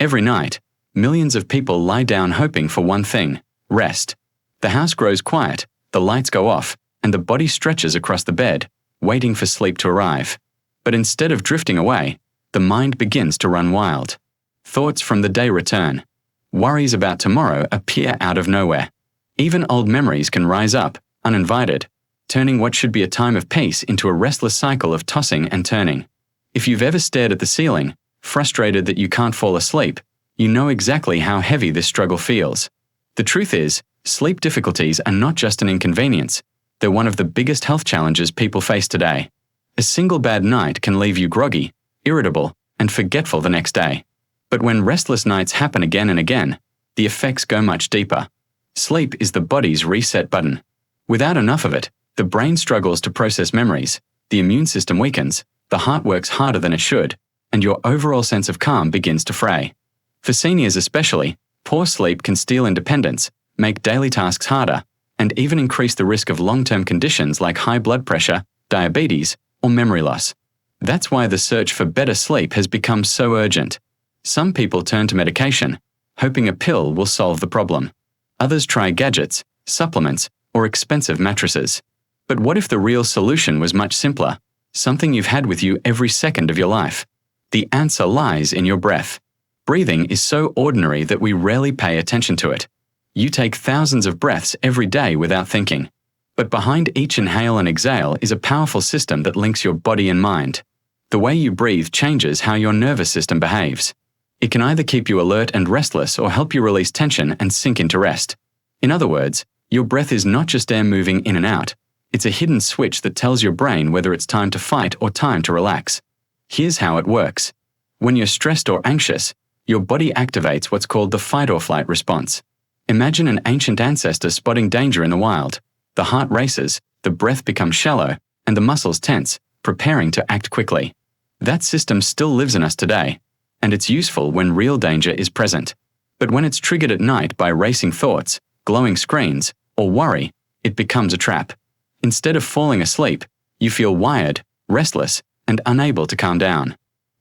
Every night, millions of people lie down hoping for one thing: rest. The house grows quiet, the lights go off, and the body stretches across the bed, waiting for sleep to arrive. But instead of drifting away, the mind begins to run wild. Thoughts from the day return. Worries about tomorrow appear out of nowhere. Even old memories can rise up, uninvited, turning what should be a time of peace into a restless cycle of tossing and turning. If you've ever stared at the ceiling, frustrated that you can't fall asleep, you know exactly how heavy this struggle feels. The truth is, sleep difficulties are not just an inconvenience, they're one of the biggest health challenges people face today. A single bad night can leave you groggy, irritable, and forgetful the next day. But when restless nights happen again and again, the effects go much deeper. Sleep is the body's reset button. Without enough of it, the brain struggles to process memories, the immune system weakens, the heart works harder than it should, and your overall sense of calm begins to fray. For seniors especially, poor sleep can steal independence, make daily tasks harder, and even increase the risk of long-term conditions like high blood pressure, diabetes, or memory loss. That's why the search for better sleep has become so urgent. Some people turn to medication, hoping a pill will solve the problem. Others try gadgets, supplements, or expensive mattresses. But what if the real solution was much simpler? Something you've had with you every second of your life. The answer lies in your breath. Breathing is so ordinary that we rarely pay attention to it. You take thousands of breaths every day without thinking. But behind each inhale and exhale is a powerful system that links your body and mind. The way you breathe changes how your nervous system behaves. It can either keep you alert and restless or help you release tension and sink into rest. In other words, your breath is not just air moving in and out. It's a hidden switch that tells your brain whether it's time to fight or time to relax. Here's how it works. When you're stressed or anxious, your body activates what's called the fight or flight response. Imagine an ancient ancestor spotting danger in the wild. The heart races, the breath becomes shallow, and the muscles tense, preparing to act quickly. That system still lives in us today, and it's useful when real danger is present. But when it's triggered at night by racing thoughts, glowing screens, or worry, it becomes a trap. Instead of falling asleep, you feel wired, restless, and unable to calm down.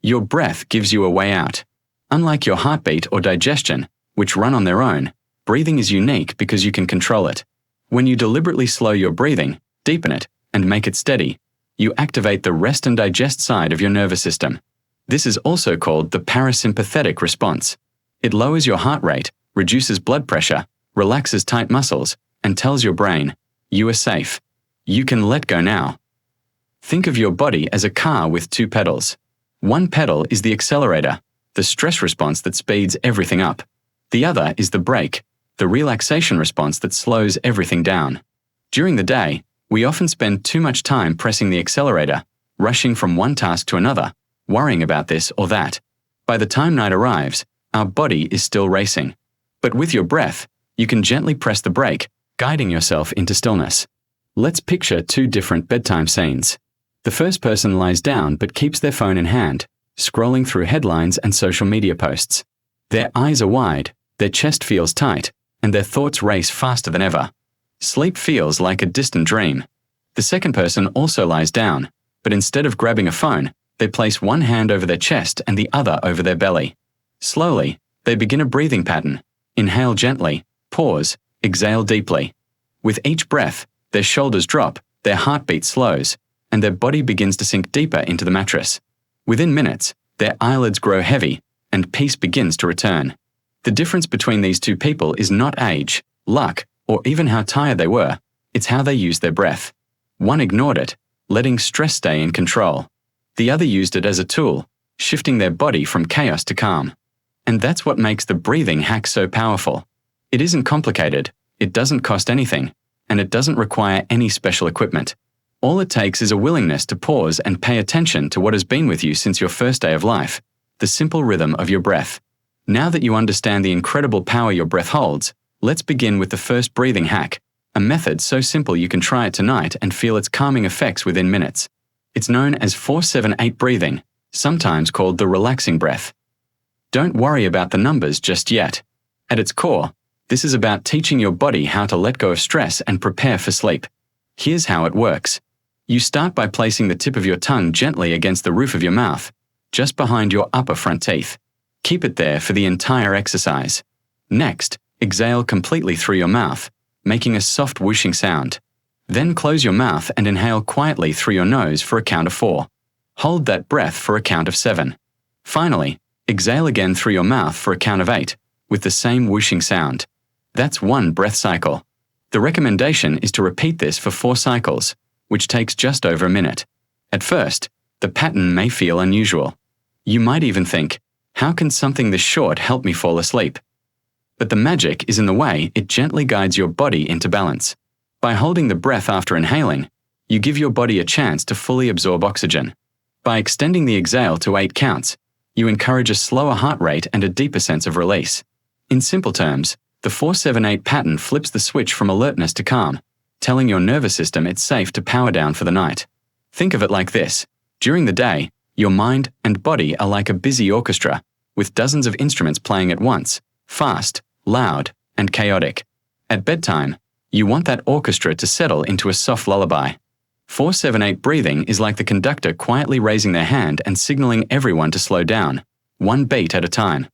Your breath gives you a way out. Unlike your heartbeat or digestion, which run on their own, breathing is unique because you can control it. When you deliberately slow your breathing, deepen it, and make it steady, you activate the rest and digest side of your nervous system. This is also called the parasympathetic response. It lowers your heart rate, reduces blood pressure, relaxes tight muscles, and tells your brain, you are safe. You can let go now. Think of your body as a car with two pedals. One pedal is the accelerator, the stress response that speeds everything up. The other is the brake, the relaxation response that slows everything down. During the day, we often spend too much time pressing the accelerator, rushing from one task to another, worrying about this or that. By the time night arrives, our body is still racing. But with your breath, you can gently press the brake, guiding yourself into stillness. Let's picture two different bedtime scenes. The first person lies down but keeps their phone in hand, scrolling through headlines and social media posts. Their eyes are wide, their chest feels tight, and their thoughts race faster than ever. Sleep feels like a distant dream. The second person also lies down, but instead of grabbing a phone, they place one hand over their chest and the other over their belly. Slowly, they begin a breathing pattern. Inhale gently, pause, exhale deeply. With each breath, their shoulders drop, their heartbeat slows, and their body begins to sink deeper into the mattress. Within minutes, their eyelids grow heavy, and peace begins to return. The difference between these two people is not age, luck, or even how tired they were. It's how they used their breath. One ignored it, letting stress stay in control. The other used it as a tool, shifting their body from chaos to calm. And that's what makes the breathing hack so powerful. It isn't complicated, it doesn't cost anything, and it doesn't require any special equipment. All it takes is a willingness to pause and pay attention to what has been with you since your first day of life, the simple rhythm of your breath. Now that you understand the incredible power your breath holds, let's begin with the first breathing hack, a method so simple you can try it tonight and feel its calming effects within minutes. It's known as 4-7-8 breathing, sometimes called the relaxing breath. Don't worry about the numbers just yet. At its core, this is about teaching your body how to let go of stress and prepare for sleep. Here's how it works. You start by placing the tip of your tongue gently against the roof of your mouth, just behind your upper front teeth. Keep it there for the entire exercise. Next, exhale completely through your mouth, making a soft whooshing sound. Then close your mouth and inhale quietly through your nose for a count of 4. Hold that breath for a count of 7. Finally, exhale again through your mouth for a count of 8, with the same whooshing sound. That's 1 breath cycle. The recommendation is to repeat this for 4 cycles, which takes just over a minute. At first, the pattern may feel unusual. You might even think, how can something this short help me fall asleep? But the magic is in the way it gently guides your body into balance. By holding the breath after inhaling, you give your body a chance to fully absorb oxygen. By extending the exhale to 8 counts, you encourage a slower heart rate and a deeper sense of release. In simple terms, the 4-7-8 pattern flips the switch from alertness to calm, telling your nervous system it's safe to power down for the night. Think of it like this. During the day, your mind and body are like a busy orchestra, with dozens of instruments playing at once, fast, loud, and chaotic. At bedtime, you want that orchestra to settle into a soft lullaby. 4-7-8 breathing is like the conductor quietly raising their hand and signaling everyone to slow down, 1 beat at a time.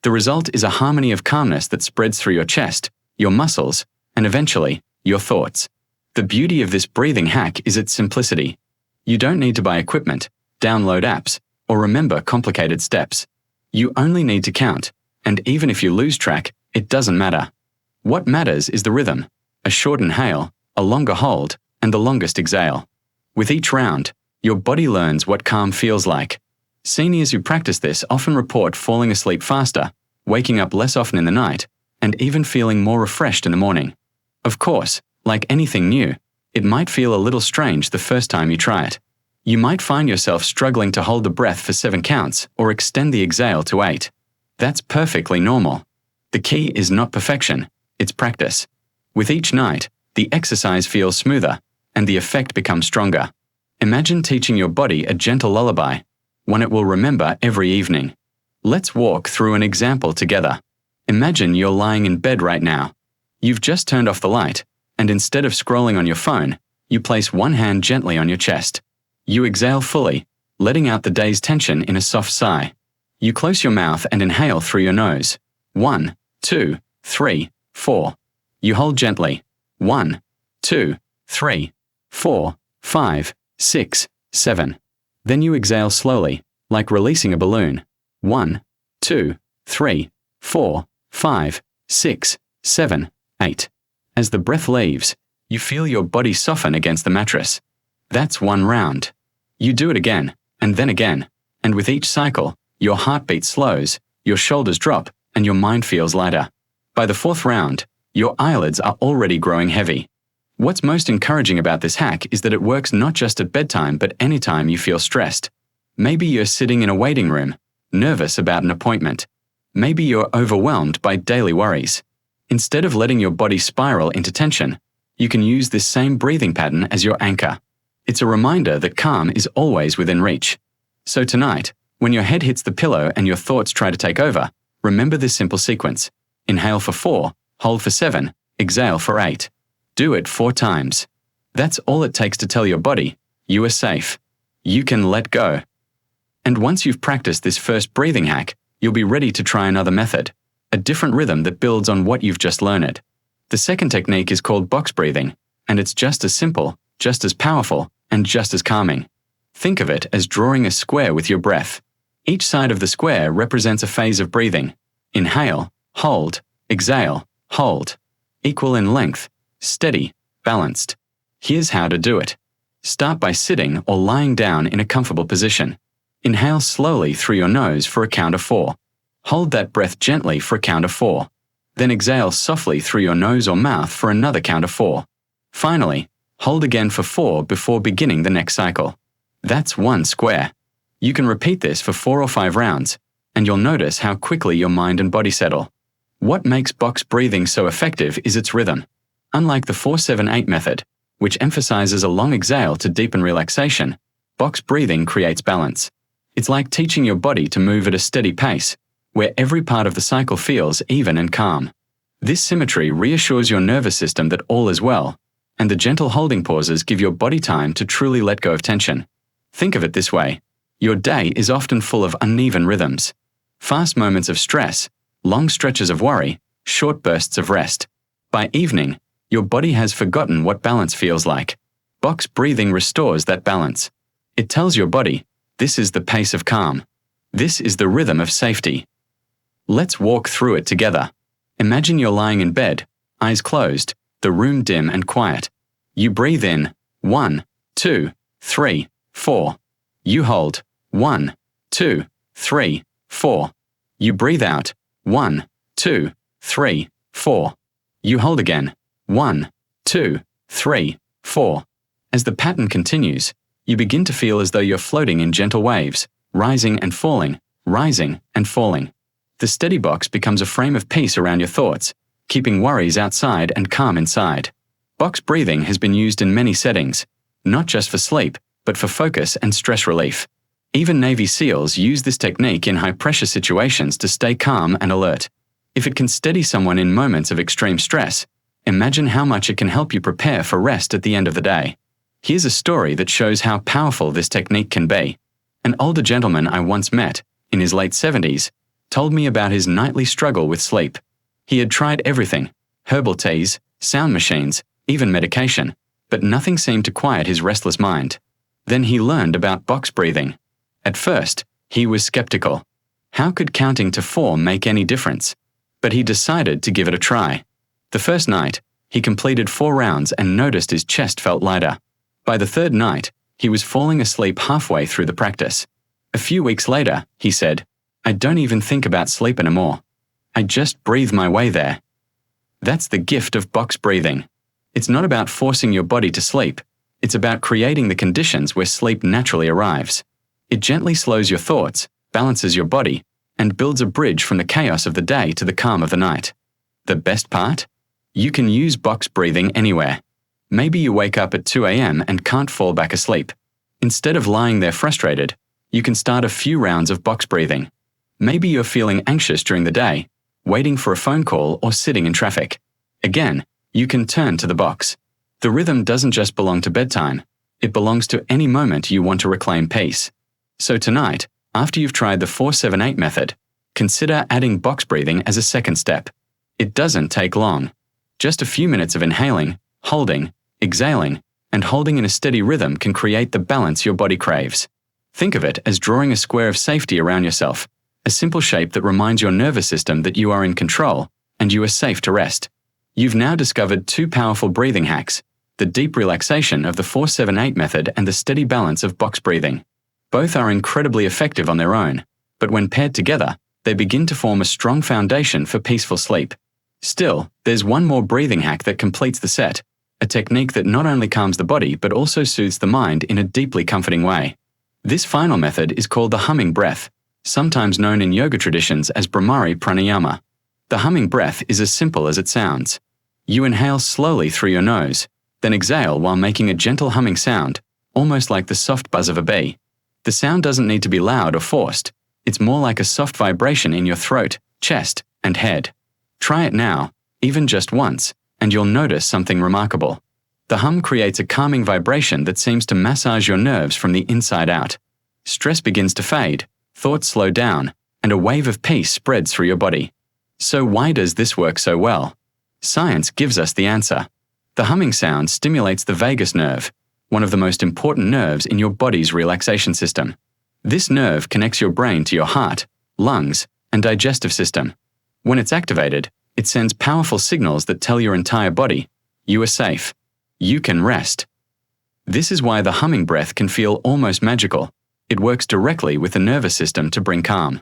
The result is a harmony of calmness that spreads through your chest, your muscles, and eventually, your thoughts. The beauty of this breathing hack is its simplicity. You don't need to buy equipment, download apps, or remember complicated steps. You only need to count, and even if you lose track, it doesn't matter. What matters is the rhythm, a short inhale, a longer hold, and the longest exhale. With each round, your body learns what calm feels like. Seniors who practice this often report falling asleep faster, waking up less often in the night, and even feeling more refreshed in the morning. Of course, like anything new, it might feel a little strange the first time you try it. You might find yourself struggling to hold the breath for 7 counts or extend the exhale to 8. That's perfectly normal. The key is not perfection, it's practice. With each night, the exercise feels smoother, and the effect becomes stronger. Imagine teaching your body a gentle lullaby, one it will remember every evening. Let's walk through an example together. Imagine you're lying in bed right now. You've just turned off the light, and instead of scrolling on your phone, you place 1 hand gently on your chest. You exhale fully, letting out the day's tension in a soft sigh. You close your mouth and inhale through your nose. 1, 2, 3, 4. You hold gently. 1, 2, 3, 4, 5, 6, 7. Then you exhale slowly, like releasing a balloon. 1, 2, 3, 4, 5, 6, 7, 8. As the breath leaves, you feel your body soften against the mattress. That's 1 round. You do it again, and then again, and with each cycle, your heartbeat slows, your shoulders drop, and your mind feels lighter. By the 4th round, your eyelids are already growing heavy. What's most encouraging about this hack is that it works not just at bedtime but anytime you feel stressed. Maybe you're sitting in a waiting room, nervous about an appointment. Maybe you're overwhelmed by daily worries. Instead of letting your body spiral into tension, you can use this same breathing pattern as your anchor. It's a reminder that calm is always within reach. So tonight, when your head hits the pillow and your thoughts try to take over, remember this simple sequence. Inhale for 4, hold for 7, exhale for 8. Do it 4 times. That's all it takes to tell your body, you are safe. You can let go. And once you've practiced this first breathing hack, you'll be ready to try another method, a different rhythm that builds on what you've just learned. The second technique is called box breathing, and it's just as simple, just as powerful, and just as calming. Think of it as drawing a square with your breath. Each side of the square represents a phase of breathing. Inhale, hold, exhale, hold. Equal in length, steady, balanced. Here's how to do it. Start by sitting or lying down in a comfortable position. Inhale slowly through your nose for a count of 4. Hold that breath gently for a count of 4. Then exhale softly through your nose or mouth for another count of 4. Finally, hold again for 4 before beginning the next cycle. That's 1 square. You can repeat this for 4 or 5 rounds, and you'll notice how quickly your mind and body settle. What makes box breathing so effective is its rhythm. Unlike the 4-7-8 method, which emphasizes a long exhale to deepen relaxation, box breathing creates balance. It's like teaching your body to move at a steady pace, where every part of the cycle feels even and calm. This symmetry reassures your nervous system that all is well, and the gentle holding pauses give your body time to truly let go of tension. Think of it this way. Your day is often full of uneven rhythms. Fast moments of stress, long stretches of worry, short bursts of rest. By evening, your body has forgotten what balance feels like. Box breathing restores that balance. It tells your body, this is the pace of calm. This is the rhythm of safety. Let's walk through it together. Imagine you're lying in bed, eyes closed, the room dim and quiet. You breathe in, 1, 2, 3, 4. You hold, 1, 2, 3, 4. You breathe out, 1, 2, 3, 4. You hold again, 1, 2, 3, 4. As the pattern continues, you begin to feel as though you're floating in gentle waves, rising and falling, rising and falling. The steady box becomes a frame of peace around your thoughts, keeping worries outside and calm inside. Box breathing has been used in many settings, not just for sleep, but for focus and stress relief. Even Navy SEALs use this technique in high-pressure situations to stay calm and alert. If it can steady someone in moments of extreme stress, imagine how much it can help you prepare for rest at the end of the day. Here's a story that shows how powerful this technique can be. An older gentleman I once met, in his late 70s, told me about his nightly struggle with sleep. He had tried everything, herbal teas, sound machines, even medication, but nothing seemed to quiet his restless mind. Then he learned about box breathing. At first, he was skeptical. How could counting to 4 make any difference? But he decided to give it a try. The first night, he completed 4 rounds and noticed his chest felt lighter. By the third night, he was falling asleep halfway through the practice. A few weeks later, he said, "I don't even think about sleep anymore. I just breathe my way there." That's the gift of box breathing. It's not about forcing your body to sleep. It's about creating the conditions where sleep naturally arrives. It gently slows your thoughts, balances your body, and builds a bridge from the chaos of the day to the calm of the night. The best part? You can use box breathing anywhere. Maybe you wake up at 2 a.m. and can't fall back asleep. Instead of lying there frustrated, you can start a few rounds of box breathing. Maybe you're feeling anxious during the day, waiting for a phone call or sitting in traffic. Again, you can turn to the box. The rhythm doesn't just belong to bedtime. It belongs to any moment you want to reclaim peace. So tonight, after you've tried the 4-7-8 method, consider adding box breathing as a second step. It doesn't take long. Just a few minutes of inhaling, holding, exhaling, and holding in a steady rhythm can create the balance your body craves. Think of it as drawing a square of safety around yourself, a simple shape that reminds your nervous system that you are in control and you are safe to rest. You've now discovered 2 powerful breathing hacks, the deep relaxation of the 4-7-8 method and the steady balance of box breathing. Both are incredibly effective on their own, but when paired together, they begin to form a strong foundation for peaceful sleep. Still, there's one more breathing hack that completes the set, a technique that not only calms the body but also soothes the mind in a deeply comforting way. This final method is called the humming breath, sometimes known in yoga traditions as Bhramari Pranayama. The humming breath is as simple as it sounds. You inhale slowly through your nose, then exhale while making a gentle humming sound, almost like the soft buzz of a bee. The sound doesn't need to be loud or forced. It's more like a soft vibration in your throat, chest, and head. Try it now, even just once, and you'll notice something remarkable. The hum creates a calming vibration that seems to massage your nerves from the inside out. Stress begins to fade, thoughts slow down, and a wave of peace spreads through your body. So why does this work so well? Science gives us the answer. The humming sound stimulates the vagus nerve, one of the most important nerves in your body's relaxation system. This nerve connects your brain to your heart, lungs, and digestive system. When it's activated, it sends powerful signals that tell your entire body, you are safe. You can rest. This is why the humming breath can feel almost magical. It works directly with the nervous system to bring calm.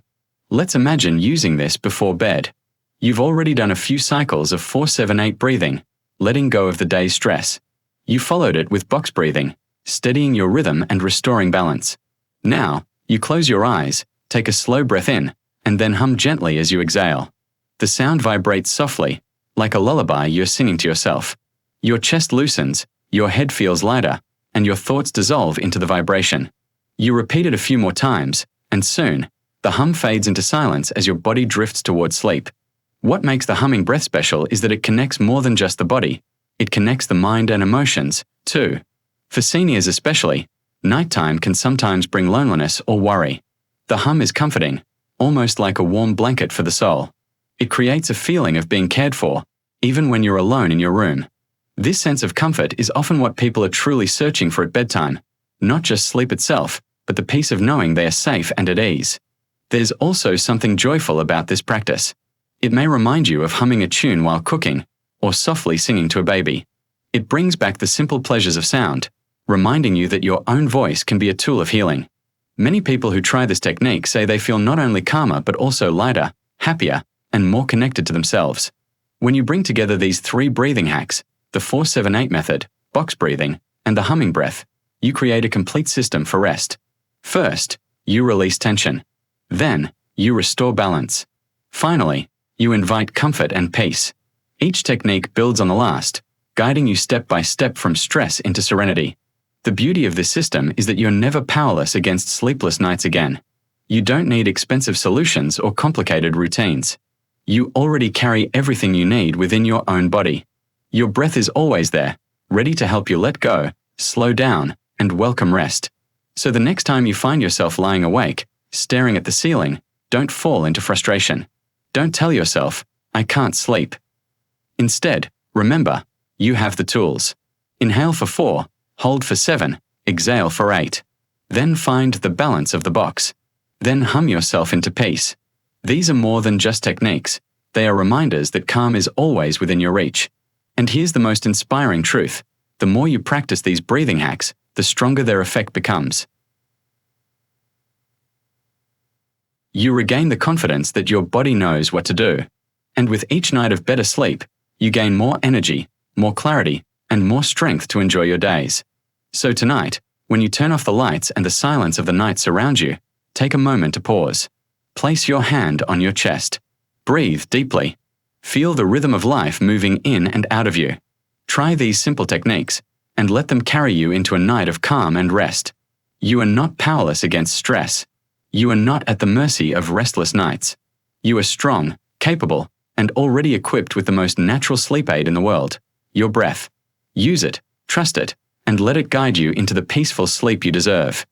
Let's imagine using this before bed. You've already done a few cycles of 4-7-8 breathing, letting go of the day's stress. You followed it with box breathing, steadying your rhythm and restoring balance. Now, you close your eyes, take a slow breath in, and then hum gently as you exhale. The sound vibrates softly, like a lullaby you're singing to yourself. Your chest loosens, your head feels lighter, and your thoughts dissolve into the vibration. You repeat it a few more times, and soon, the hum fades into silence as your body drifts towards sleep. What makes the humming breath special is that it connects more than just the body. It connects the mind and emotions, too. For seniors especially, nighttime can sometimes bring loneliness or worry. The hum is comforting. almost like a warm blanket for the soul. It creates a feeling of being cared for, even when you're alone in your room. This sense of comfort is often what people are truly searching for at bedtime, not just sleep itself, but the peace of knowing they are safe and at ease. There's also something joyful about this practice. It may remind you of humming a tune while cooking, or softly singing to a baby. It brings back the simple pleasures of sound, reminding you that your own voice can be a tool of healing. Many people who try this technique say they feel not only calmer but also lighter, happier, and more connected to themselves. When you bring together these 3 breathing hacks, the 4-7-8 method, box breathing, and the humming breath, you create a complete system for rest. First, you release tension. Then, you restore balance. Finally, you invite comfort and peace. Each technique builds on the last, guiding you step by step from stress into serenity. The beauty of this system is that you're never powerless against sleepless nights again. You don't need expensive solutions or complicated routines. You already carry everything you need within your own body. Your breath is always there, ready to help you let go, slow down, and welcome rest. So the next time you find yourself lying awake, staring at the ceiling, don't fall into frustration. Don't tell yourself, "I can't sleep." Instead, remember, you have the tools. Inhale for 4, hold for 7, exhale for 8. Then find the balance of the box. Then hum yourself into peace. These are more than just techniques. They are reminders that calm is always within your reach. And here's the most inspiring truth. The more you practice these breathing hacks, the stronger their effect becomes. You regain the confidence that your body knows what to do. And with each night of better sleep, you gain more energy, more clarity, and more strength to enjoy your days. So tonight, when you turn off the lights and the silence of the night surround you, take a moment to pause. Place your hand on your chest. Breathe deeply. Feel the rhythm of life moving in and out of you. Try these simple techniques, and let them carry you into a night of calm and rest. You are not powerless against stress. You are not at the mercy of restless nights. You are strong, capable, and already equipped with the most natural sleep aid in the world, your breath. Use it, trust it, and let it guide you into the peaceful sleep you deserve.